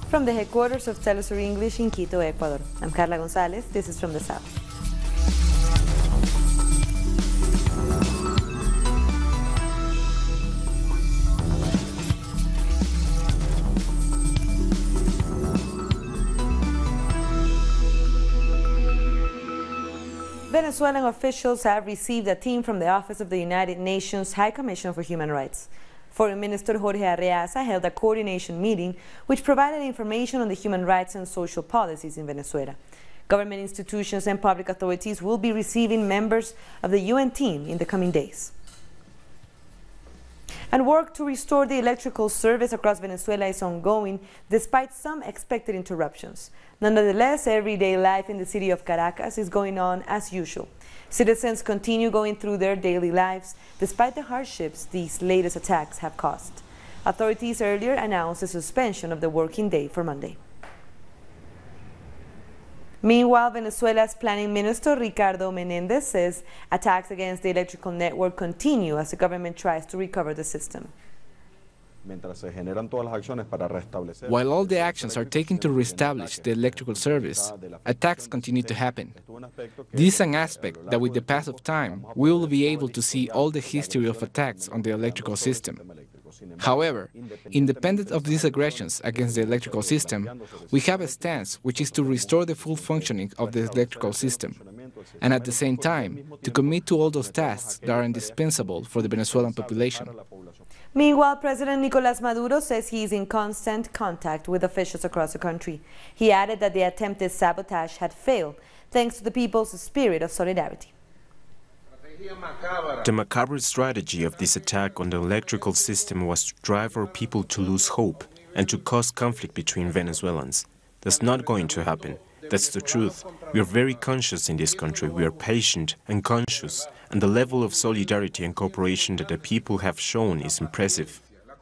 From the headquarters of Telesur English in Quito, Ecuador, I'm Carla Gonzalez. This is From the South. Venezuelan officials have received a team from the Office of the United Nations High Commission for Human Rights. Foreign Minister Jorge Arreaza held a coordination meeting which provided information on the human rights and social policies in Venezuela. Government institutions and public authorities will be receiving members of the UN team in the coming days. And work to restore the electrical service across Venezuela is ongoing despite some expected interruptions. Nonetheless, everyday life in the city of Caracas is going on as usual. Citizens continue going through their daily lives despite the hardships these latest attacks have caused. Authorities earlier announced a suspension of the working day for Monday. Meanwhile, Venezuela's planning minister Ricardo Menéndez says attacks against the electrical network continue as the government tries to recover the system. While all the actions are taken to reestablish the electrical service, attacks continue to happen. This is an aspect that with the pass of time, we will be able to see all the history of attacks on the electrical system. However, independent of these aggressions against the electrical system, we have a stance which is to restore the full functioning of the electrical system, and at the same time, to commit to all those tasks that are indispensable for the Venezuelan population. Meanwhile, President Nicolás Maduro says he is in constant contact with officials across the country. He added that the attempted sabotage had failed, thanks to the people's spirit of solidarity. The macabre strategy of this attack on the electrical system was to drive our people to lose hope and to cause conflict between Venezuelans. That's not going to happen. That's the truth. We are very conscious in this country. We are patient and conscious, and the level of solidarity and cooperation that the people have shown is impressive.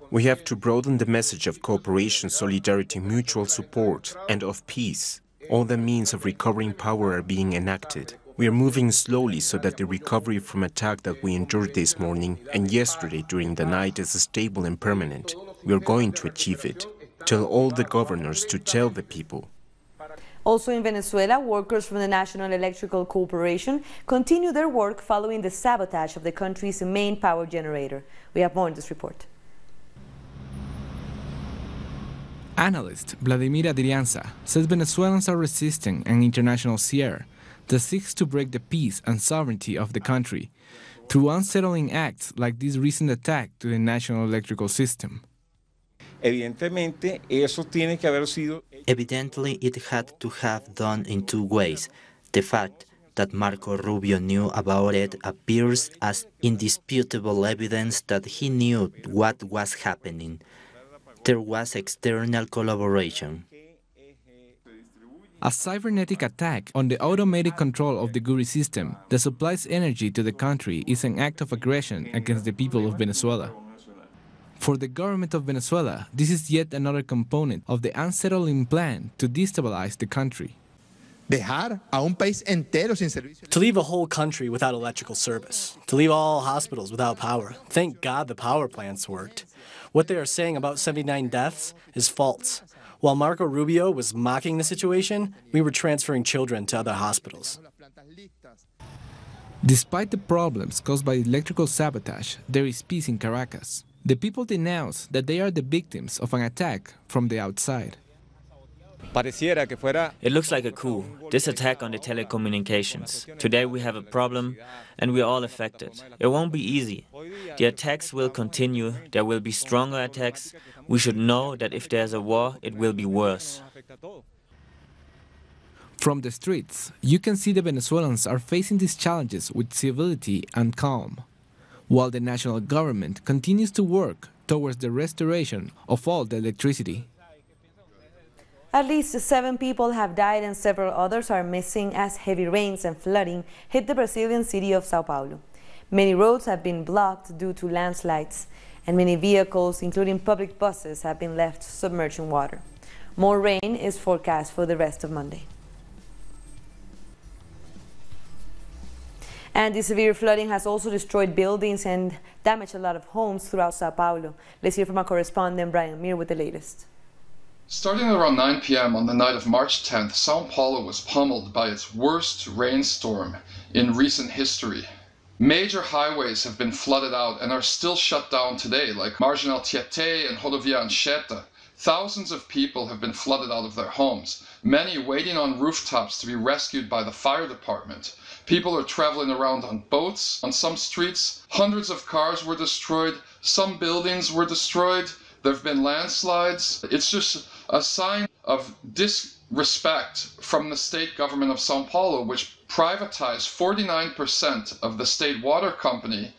We have to broaden the message of cooperation, solidarity, mutual support, and of peace. All the means of recovering power are being enacted. We are moving slowly so that the recovery from attack that we endured this morning and yesterday during the night is stable and permanent. We are going to achieve it. Tell all the governors to tell the people. Also in Venezuela, workers from the National Electrical Corporation continue their work following the sabotage of the country's main power generator. We have more in this report. Analyst Vladimir Adrianza says Venezuelans are resisting an international scare that seeks to break the peace and sovereignty of the country through unsettling acts like this recent attack to the national electrical system. Evidently, it had to have done in two ways. The fact that Marco Rubio knew about it appears as indisputable evidence that he knew what was happening. There was external collaboration. A cybernetic attack on the automated control of the GURI system that supplies energy to the country is an act of aggression against the people of Venezuela. For the government of Venezuela, this is yet another component of the unsettling plan to destabilize the country. To leave a whole country without electrical service, to leave all hospitals without power. Thank God the power plants worked. What they are saying about 79 deaths is false. While Marco Rubio was mocking the situation, we were transferring children to other hospitals. Despite the problems caused by electrical sabotage, there is peace in Caracas. The people denounce that they are the victims of an attack from the outside. It looks like a coup, this attack on the telecommunications. Today we have a problem and we are all affected. It won't be easy. The attacks will continue, there will be stronger attacks. We should know that if there's a war, it will be worse. From the streets, you can see the Venezuelans are facing these challenges with civility and calm, while the national government continues to work towards the restoration of all the electricity. At least 7 people have died and several others are missing as heavy rains and flooding hit the Brazilian city of Sao Paulo. Many roads have been blocked due to landslides, and many vehicles, including public buses, have been left submerged in water. More rain is forecast for the rest of Monday. And the severe flooding has also destroyed buildings and damaged a lot of homes throughout Sao Paulo. Let's hear from our correspondent Brian Mir with the latest. Starting at around 9 p.m. on the night of March 10th, São Paulo was pummeled by its worst rainstorm in recent history. Major highways have been flooded out and are still shut down today, like Marginal Tietê and Rodovia Anchieta. Thousands of people have been flooded out of their homes, many waiting on rooftops to be rescued by the fire department. People are traveling around on boats on some streets. Hundreds of cars were destroyed. Some buildings were destroyed. There have been landslides. It's just a sign of disrespect from the state government of São Paulo, which privatized 49% of the state water company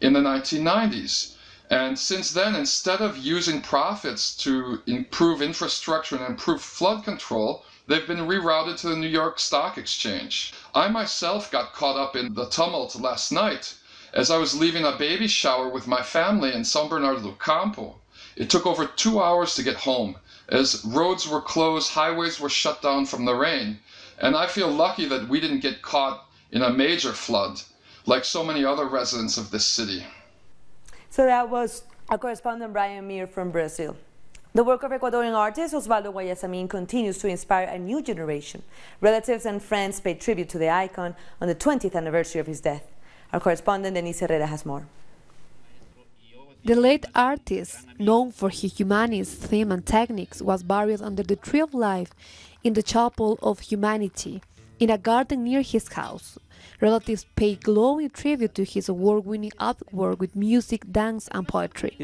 in the 1990s. And since then, instead of using profits to improve infrastructure and improve flood control, they've been rerouted to the New York Stock Exchange. I myself got caught up in the tumult last night as I was leaving a baby shower with my family in São Bernardo do Campo. It took over 2 hours to get home, as roads were closed, highways were shut down from the rain. And I feel lucky that we didn't get caught in a major flood, like so many other residents of this city. So that was our correspondent Brian Meir from Brazil. The work of Ecuadorian artist Osvaldo Guayasamín continues to inspire a new generation. Relatives and friends paid tribute to the icon on the 20th anniversary of his death. Our correspondent Denise Herrera has more. The late artist, known for his humanist theme and techniques, was buried under the Tree of Life in the Chapel of Humanity, in a garden near his house. Relatives paid glowing tribute to his award-winning artwork with music, dance, and poetry.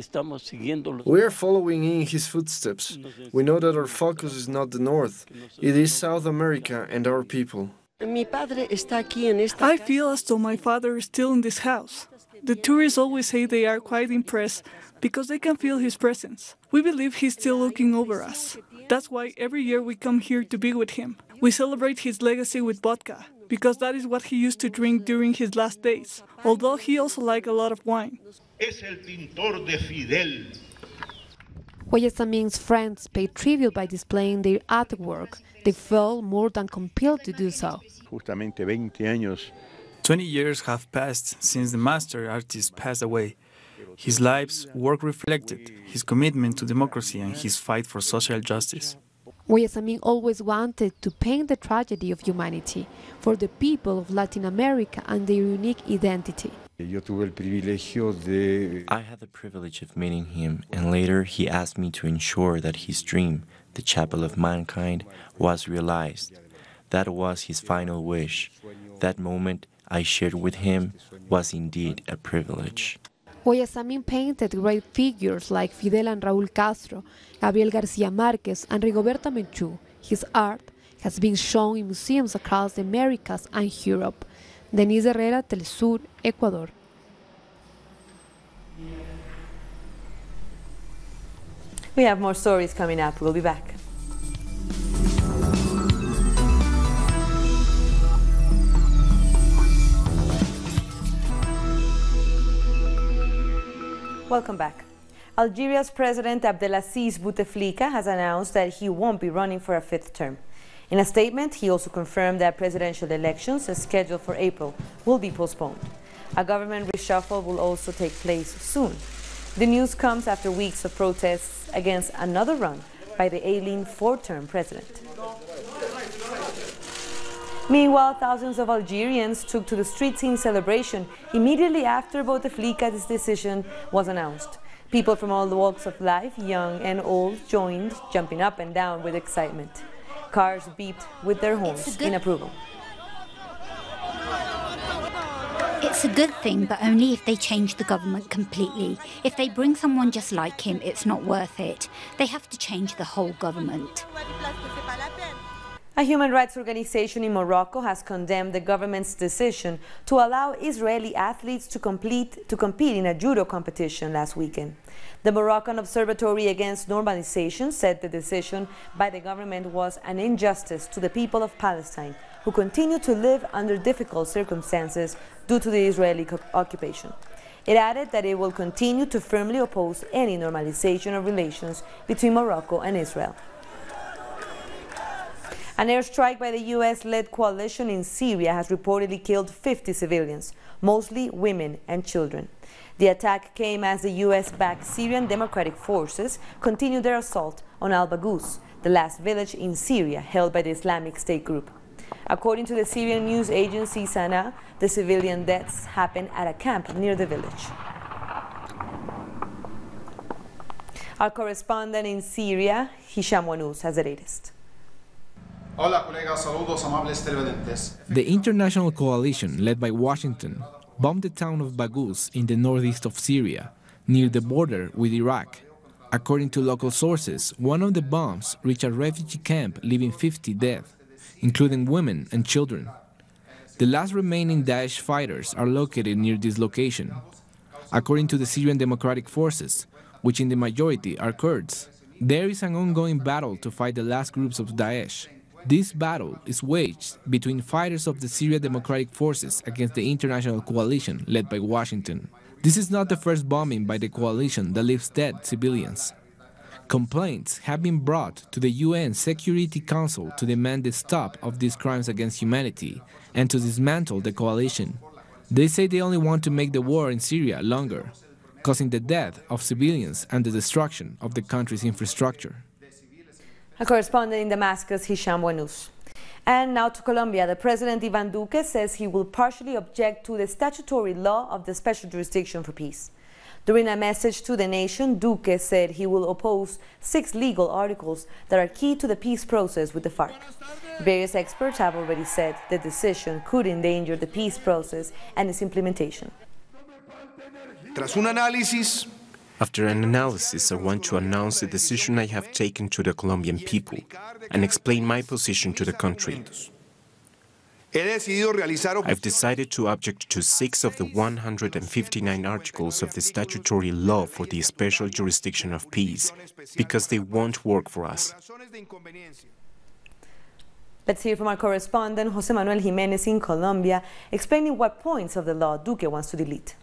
We are following in his footsteps. We know that our focus is not the North. It is South America and our people. I feel as though my father is still in this house. The tourists always say they are quite impressed because they can feel his presence. We believe he's still looking over us. That's why every year we come here to be with him. We celebrate his legacy with vodka, because that is what he used to drink during his last days, although he also liked a lot of wine. Guayasamín's friends paid tribute by displaying their artwork. They felt more than compelled to do so. 20 years have passed since the master artist passed away. His life's work reflected his commitment to democracy and his fight for social justice. Guayasamín always wanted to paint the tragedy of humanity for the people of Latin America and their unique identity. I had the privilege of meeting him, and later he asked me to ensure that his dream, the Chapel of Mankind, was realized. That was his final wish. That moment I shared with him was indeed a privilege. Guayasamín painted great figures like Fidel and Raúl Castro, Gabriel García Márquez, and Rigoberta Menchú. His art has been shown in museums across the Americas and Europe. Denise Herrera, Telesur, Ecuador. We have more stories coming up. We'll be back. Welcome back. Algeria's President Abdelaziz Bouteflika has announced that he won't be running for a fifth term. In a statement, he also confirmed that presidential elections, scheduled for April, will be postponed. A government reshuffle will also take place soon. The news comes after weeks of protests against another run by the ailing fourth-term president. Meanwhile, thousands of Algerians took to the streets in celebration immediately after Bouteflika's decision was announced. People from all walks of life, young and old, joined, jumping up and down with excitement. Cars beeped with their horns in approval. It's a good thing, but only if they change the government completely. If they bring someone just like him, it's not worth it. They have to change the whole government. A human rights organization in Morocco has condemned the government's decision to allow Israeli athletes to compete in a judo competition last weekend. The Moroccan Observatory Against Normalization said the decision by the government was an injustice to the people of Palestine, who continue to live under difficult circumstances due to the Israeli occupation. It added that it will continue to firmly oppose any normalization of relations between Morocco and Israel. An airstrike by the U.S.-led coalition in Syria has reportedly killed 50 civilians, mostly women and children. The attack came as the U.S.-backed Syrian Democratic Forces continued their assault on al-Baghouz, the last village in Syria held by the Islamic State group. According to the Syrian news agency Sana, the civilian deaths happened at a camp near the village. Our correspondent in Syria, Hisham Wanous, has the latest. The international coalition, led by Washington, bombed the town of Baghouz in the northeast of Syria, near the border with Iraq. According to local sources, one of the bombs reached a refugee camp, leaving 50 dead, including women and children. The last remaining Daesh fighters are located near this location. According to the Syrian Democratic Forces, which in the majority are Kurds, there is an ongoing battle to fight the last groups of Daesh. This battle is waged between fighters of the Syrian Democratic Forces against the international coalition led by Washington. This is not the first bombing by the coalition that leaves dead civilians. Complaints have been brought to the UN Security Council to demand the stop of these crimes against humanity and to dismantle the coalition. They say they only want to make the war in Syria longer, causing the death of civilians and the destruction of the country's infrastructure. A correspondent in Damascus, Hisham Wanous. And now to Colombia. The President Iván Duque says he will partially object to the statutory law of the Special Jurisdiction for Peace. During a message to the nation, Duque said he will oppose 6 legal articles that are key to the peace process with the FARC. Various experts have already said the decision could endanger the peace process and its implementation. After an analysis, I want to announce the decision I have taken to the Colombian people and explain my position to the country. I've decided to object to 6 of the 159 articles of the statutory law for the special jurisdiction of peace, because they won't work for us. Let's hear from our correspondent, José Manuel Jiménez in Colombia, explaining what points of the law Duque wants to delete.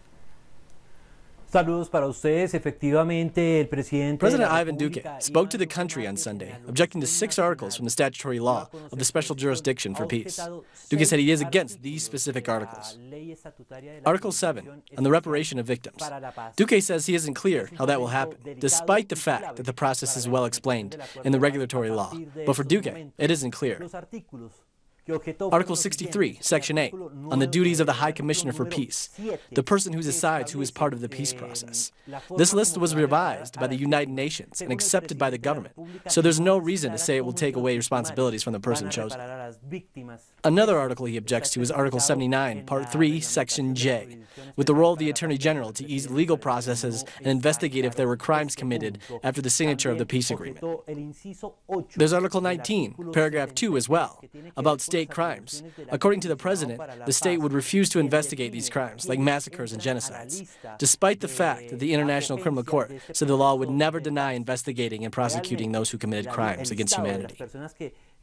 Saludos para ustedes. Efectivamente, el presidente President Ivan Duque spoke to the country on Sunday, objecting to 6 articles from the statutory law of the Special Jurisdiction for Peace. Duque said he is against these specific articles. Article 7, on the reparation of victims. Duque says he isn't clear how that will happen, despite the fact that the process is well explained in the regulatory law. But for Duque, it isn't clear. Article 63, Section 8, on the duties of the High Commissioner for Peace, the person who decides who is part of the peace process. This list was revised by the United Nations and accepted by the government, so there's no reason to say it will take away responsibilities from the person chosen. Another article he objects to is Article 79, Part 3, Section J, with the role of the Attorney General to ease legal processes and investigate if there were crimes committed after the signature of the peace agreement. There's Article 19, Paragraph 2 as well, about state crimes. According to the president, the state would refuse to investigate these crimes, like massacres and genocides, despite the fact that the International Criminal Court said the law would never deny investigating and prosecuting those who committed crimes against humanity.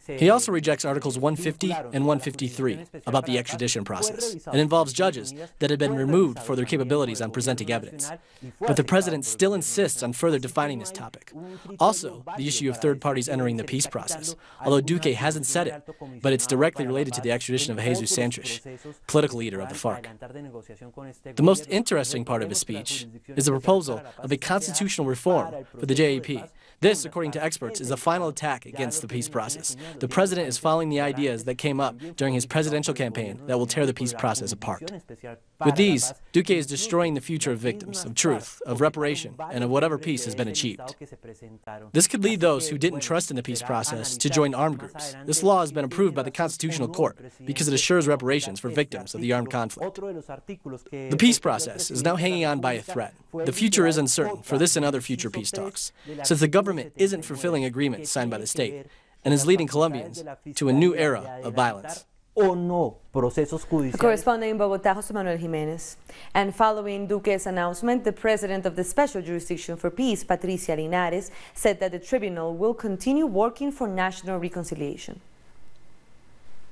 He also rejects Articles 150 and 153 about the extradition process and involves judges that have been removed for their capabilities on presenting evidence. But the president still insists on further defining this topic. Also, the issue of third parties entering the peace process, although Duque hasn't said it, but it's directly related to the extradition of Jesus Sanchez, political leader of the FARC. The most interesting part of his speech is the proposal of a constitutional reform for the JEP. This, according to experts, is a final attack against the peace process. The president is following the ideas that came up during his presidential campaign that will tear the peace process apart. With these, Duque is destroying the future of victims, of truth, of reparation, and of whatever peace has been achieved. This could lead those who didn't trust in the peace process to join armed groups. This law has been approved by the Constitutional Court because it assures reparations for victims of the armed conflict. The peace process is now hanging on by a thread. The future is uncertain for this and other future peace talks, since the government isn't fulfilling agreements signed by the state and is leading Colombians to a new era of violence. A correspondent in Bogotá, José Manuel Jiménez. And following Duque's announcement, the president of the Special Jurisdiction for Peace, Patricia Linares, said that the tribunal will continue working for national reconciliation.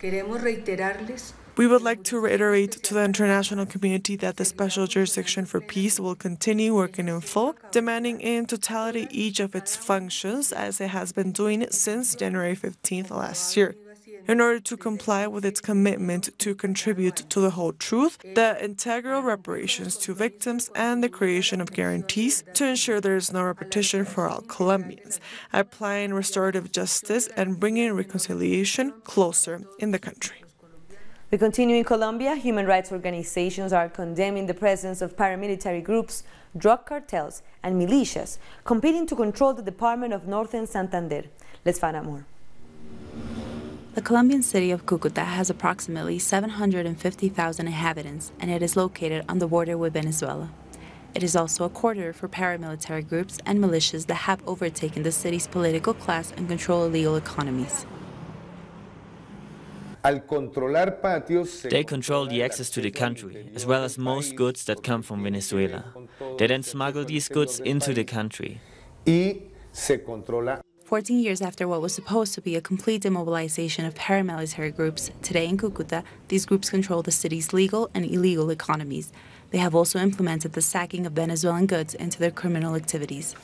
We would like to reiterate to the international community that the Special Jurisdiction for Peace will continue working in full, demanding in totality each of its functions as it has been doing since January 15th last year. in order to comply with its commitment to contribute to the whole truth, the integral reparations to victims, and the creation of guarantees to ensure there is no repetition for all Colombians, applying restorative justice and bringing reconciliation closer in the country. We continue in Colombia. Human rights organizations are condemning the presence of paramilitary groups, drug cartels, and militias competing to control the Department of Northern Santander. Let's find out more. The Colombian city of Cúcuta has approximately 750,000 inhabitants, and it is located on the border with Venezuela. It is also a corridor for paramilitary groups and militias that have overtaken the city's political class and control illegal economies. They control the access to the country, as well as most goods that come from Venezuela. They then smuggle these goods into the country. 14 years after what was supposed to be a complete demobilization of paramilitary groups, today in Cúcuta, these groups control the city's legal and illegal economies. They have also implemented the sacking of Venezuelan goods into their criminal activities.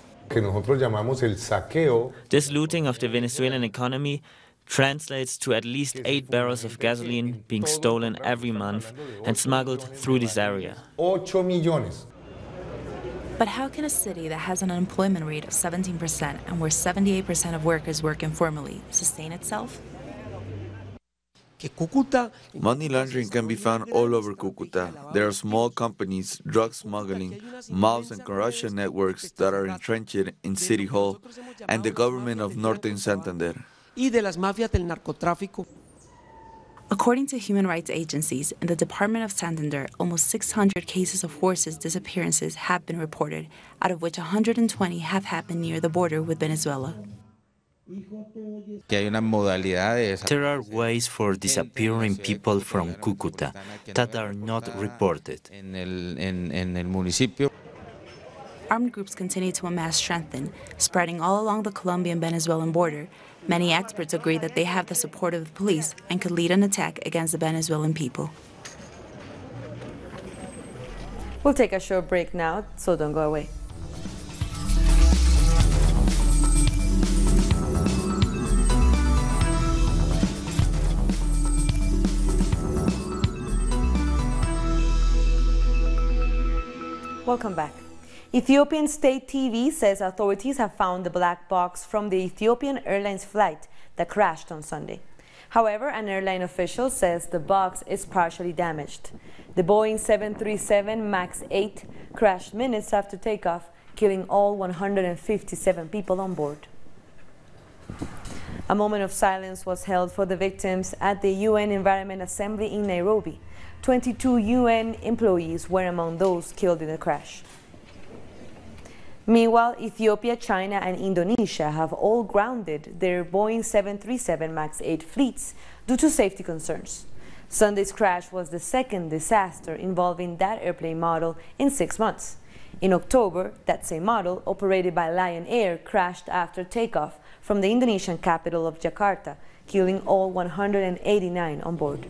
This looting of the Venezuelan economy translates to at least 8 barrels of gasoline being stolen every month and smuggled through this area. But how can a city that has an unemployment rate of 17% and where 78% of workers work informally sustain itself? Money laundering can be found all over Cúcuta. There are small companies, drug smuggling, malls and corruption networks that are entrenched in City Hall and the government of Northern Santander. According to human rights agencies, in the Department of Santander, almost 600 cases of forced disappearances have been reported, out of which 120 have happened near the border with Venezuela. There are ways for disappearing people from Cúcuta that are not reported. Armed groups continue to amass strength, spreading all along the Colombian-Venezuelan border. Many experts agree that they have the support of the police and could lead an attack against the Venezuelan people. We'll take a short break now, so don't go away. Welcome back. Ethiopian state TV says authorities have found the black box from the Ethiopian Airlines flight that crashed on Sunday. However, an airline official says the box is partially damaged. The Boeing 737 MAX 8 crashed minutes after takeoff, killing all 157 people on board. A moment of silence was held for the victims at the UN Environment Assembly in Nairobi. 22 UN employees were among those killed in the crash. Meanwhile, Ethiopia, China, and Indonesia have all grounded their Boeing 737 MAX 8 fleets due to safety concerns. Sunday's crash was the second disaster involving that airplane model in 6 months. In October, that same model, operated by Lion Air, crashed after takeoff from the Indonesian capital of Jakarta, killing all 189 on board.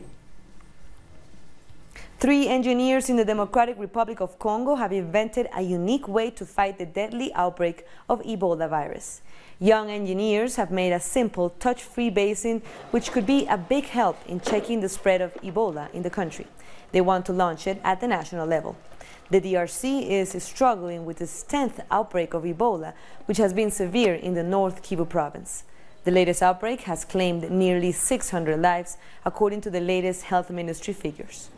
3 engineers in the Democratic Republic of Congo have invented a unique way to fight the deadly outbreak of Ebola virus. Young engineers have made a simple, touch-free basin which could be a big help in checking the spread of Ebola in the country. They want to launch it at the national level. The DRC is struggling with its 10th outbreak of Ebola, which has been severe in the North Kivu province. The latest outbreak has claimed nearly 600 lives, according to the latest health ministry figures.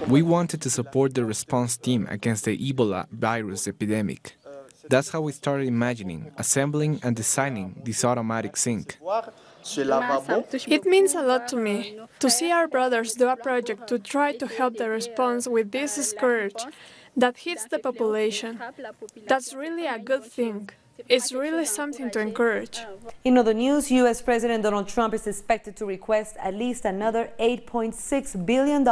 We wanted to support the response team against the Ebola virus epidemic. That's how we started imagining, assembling and designing this automatic sink. It means a lot to me to see our brothers do a project to try to help the response with this scourge that hits the population. That's really a good thing. It's really something to encourage. In other news, U.S. President Donald Trump is expected to request at least another $8.6 billion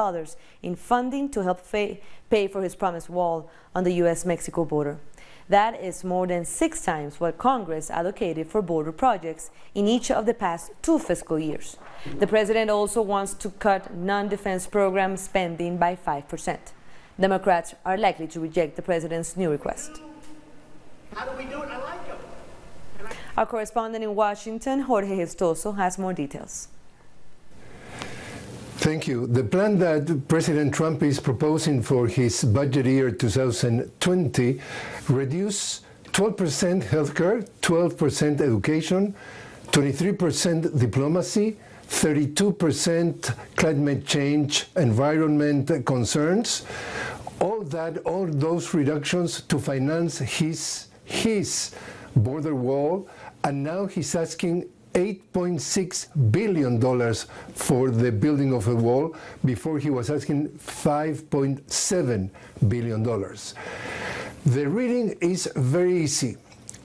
in funding to help pay for his promised wall on the U.S.-Mexico border. That is more than 6 times what Congress allocated for border projects in each of the past 2 fiscal years. The president also wants to cut non-defense program spending by 5%. Democrats are likely to reject the president's new request. How do we do it? I like him. Our correspondent in Washington, Jorge Arreaza, has more details. Thank you. The plan that President Trump is proposing for his budget year 2020 reduce 12% healthcare, 12% education, 23% diplomacy, 32% climate change, environment concerns, all those reductions to finance his border wall, and now he's asking $8.6 billion for the building of a wall. Before he was asking $5.7 billion. The reading is very easy.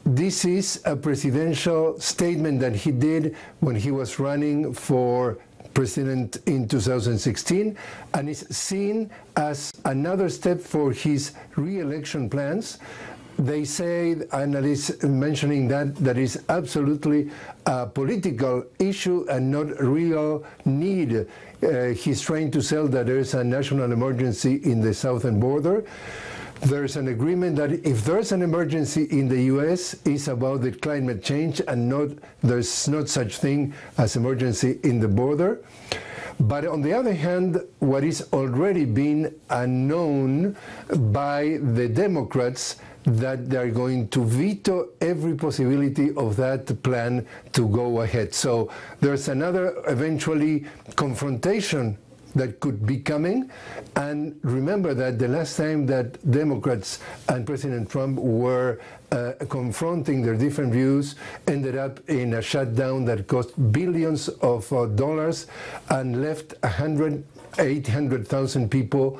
This is a presidential statement that he did when he was running for president in 2016, and is seen as another step for his re-election plans. They say, analysts mentioning that is absolutely a political issue and not a real need. He's trying to sell that there is a national emergency in the southern border. There's an agreement that if there's an emergency in the U.S., it's about the climate change and there's not such thing as emergency in the border. But on the other hand, what is already been known by the Democrats, that they're going to veto every possibility of that plan to go ahead. So there's another eventually confrontation that could be coming. And remember that the last time that Democrats and President Trump were confronting their different views ended up in a shutdown that cost billions of dollars and left 800,000 people,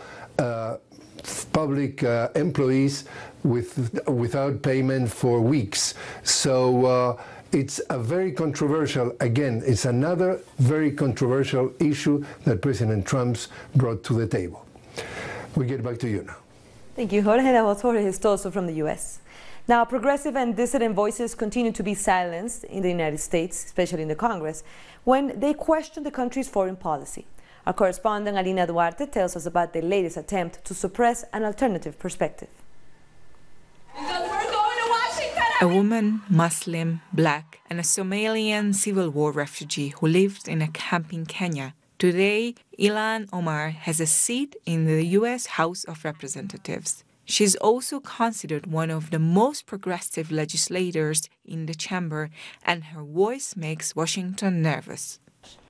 public employees, without payment for weeks. So it's a very controversial, again, it's another very controversial issue that President Trump's brought to the table. We get back to you now. Thank you, Jorge. That was Jorge Arreaza from the U.S. Now, progressive and dissident voices continue to be silenced in the United States, especially in the Congress, when they question the country's foreign policy. Our correspondent, Alina Duarte, tells us about the latest attempt to suppress an alternative perspective. A woman, Muslim, black, and a Somalian civil war refugee who lived in a camp in Kenya. Today, Ilhan Omar has a seat in the U.S. House of Representatives. She's also considered one of the most progressive legislators in the chamber, and her voice makes Washington nervous.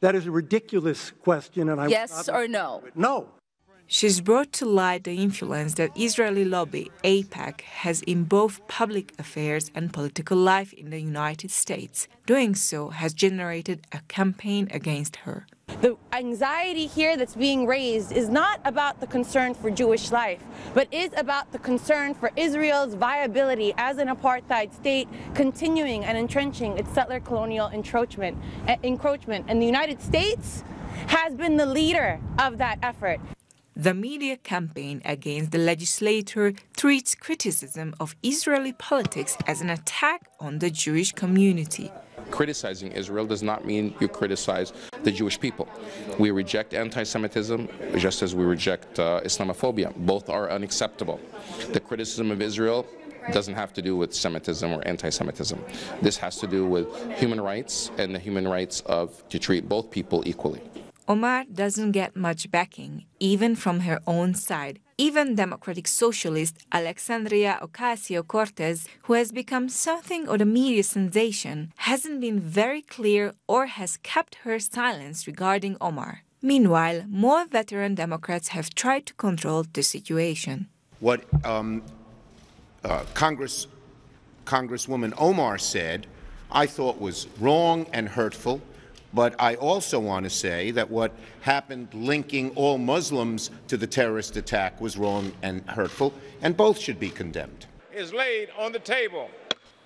That is a ridiculous question, and Yes or no? No. She's brought to light the influence that Israeli lobby AIPAC has in both public affairs and political life in the United States. Doing so has generated a campaign against her. The anxiety here that's being raised is not about the concern for Jewish life, but is about the concern for Israel's viability as an apartheid state, continuing and entrenching its settler colonial encroachment. And the United States has been the leader of that effort. The media campaign against the legislator treats criticism of Israeli politics as an attack on the Jewish community. Criticizing Israel does not mean you criticize the Jewish people. We reject anti-Semitism just as we reject Islamophobia. Both are unacceptable. The criticism of Israel doesn't have to do with Semitism or anti-Semitism. This has to do with human rights and the human rights to treat both people equally. Omar doesn't get much backing, even from her own side. Even Democratic socialist Alexandria Ocasio-Cortez, who has become something of a media sensation, hasn't been very clear or has kept her silence regarding Omar. Meanwhile, more veteran Democrats have tried to control the situation. What Congresswoman Omar said, I thought was wrong and hurtful. But I also want to say that what happened linking all Muslims to the terrorist attack was wrong and hurtful, and both should be condemned. Is laid on the table.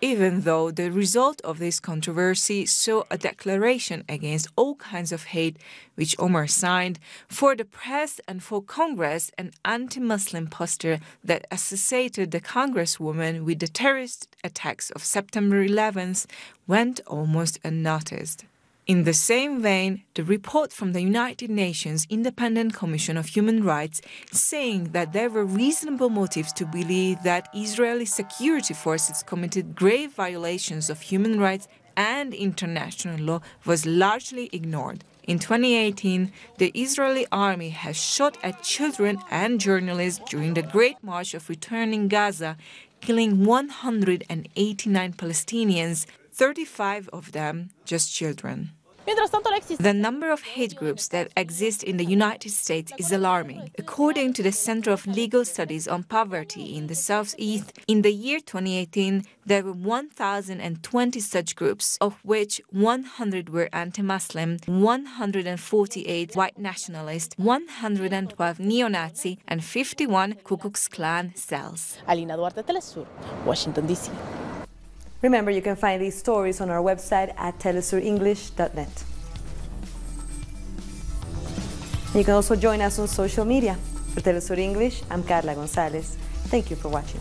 Even though the result of this controversy saw a declaration against all kinds of hate, which Omar signed, for the press and for Congress, an anti-Muslim poster that associated the Congresswoman with the terrorist attacks of September 11th went almost unnoticed. In the same vein, the report from the United Nations Independent Commission of Human Rights saying that there were reasonable motives to believe that Israeli security forces committed grave violations of human rights and international law was largely ignored. In 2018, the Israeli army has shot at children and journalists during the Great March of Returning Gaza, killing 189 Palestinians, 35 of them just children. The number of hate groups that exist in the United States is alarming. According to the Center of Legal Studies on Poverty in the Southeast, in the year 2018, there were 1,020 such groups, of which 100 were anti-Muslim, 148 white nationalist, 112 neo-Nazi, and 51 Ku Klux Klan cells. Alina Duarte, Telesur, Washington, D.C. Remember, you can find these stories on our website at telesurenglish.net. You can also join us on social media. For Telesur English, I'm Carla Gonzalez. Thank you for watching.